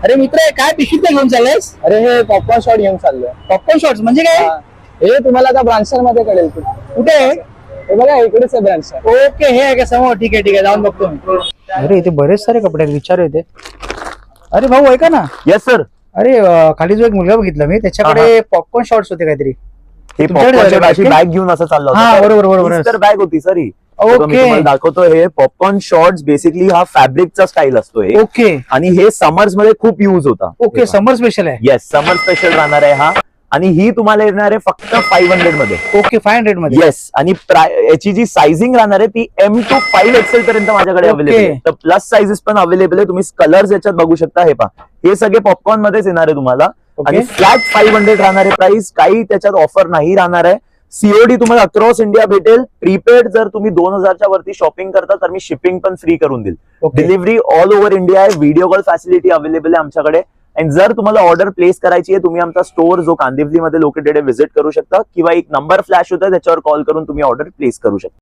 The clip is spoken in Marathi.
अरे मित्र काय पिशवीत घेऊन चाललायस? अरे हे पॉपकॉर्न शॉट घेऊन चाललोय. पॉपकॉर्न शॉट्स म्हणजे काय? हे तुम्हाला आता ब्रांचर मध्ये कळेल. कुठे आहे? हे बघा इकडेच आहे ब्रांचर. ओके, हे आहे का समोर? ठीक आहे जाऊन बघतो मी. अरे इथे बरेच सारे कपडे आहेत, विचार येते. अरे भाऊ ऐका ना. Yes sir. अरे खाली जो एक मुलगा बघितला मी, त्याच्याकडे पॉपकॉर्न शॉट्स होते काहीतरी. हे तुमच्याकडे बॅग घेऊन असं चाललं हा, होतं. बरोबर. तर बॅग होती सर ही. ओके. मी तुम्हाला दाखवतो. हे पॉपकॉर्न शॉर्ट्स बेसिकली हा फॅब्रिकचा स्टाईल असतो हे. ओके आणि हे समर्स मध्ये खूप युज होता. ओके, समर स्पेशल आहे. येस, समर स्पेशल राहणार आहे हा. आणि ही तुम्हाला येणार आहे फक्त 500 मध्ये. ओके, 500 मध्ये. येस. आणि याची जी सायझिंग राहणार आहे ती M to 5XL पर्यंत माझ्याकडे अवेलेबल आहे. तर प्लस साइजेस पण अवेलेबल आहे. तुम्ही कलर्स याच्यात बघू शकता. हे पहा, हे सगळे पॉपकॉर्न मध्येच येणार आहे तुम्हाला. आणि फ्लॅट 500 राहणार आहे प्राइस. काही त्याच्यात ऑफर नाही राहणार आहे. सीओडी तुम्हाला अक्रॉस इंडिया भेटेल. प्रीपेड जर तुम्ही 2000च्या वरती शॉपिंग करता तर मी शिपिंग पण फ्री करून देईल. डिलिव्हरी ऑल ओव्हर इंडिया आहे. व्हिडिओ कॉल फॅसिलिटी अवेलेबल आहे आमच्याकडे. आणि जर तुम्हाला ऑर्डर प्लेस करायची आहे, तुम्ही आमचा स्टोअर जो कांदिवली मध्ये लोकेटेड आहे व्हिजिट करू शकता, किंवा एक नंबर फ्लॅश होता त्याच्यावर कॉल करून तुम्ही ऑर्डर प्लेस करू शकता.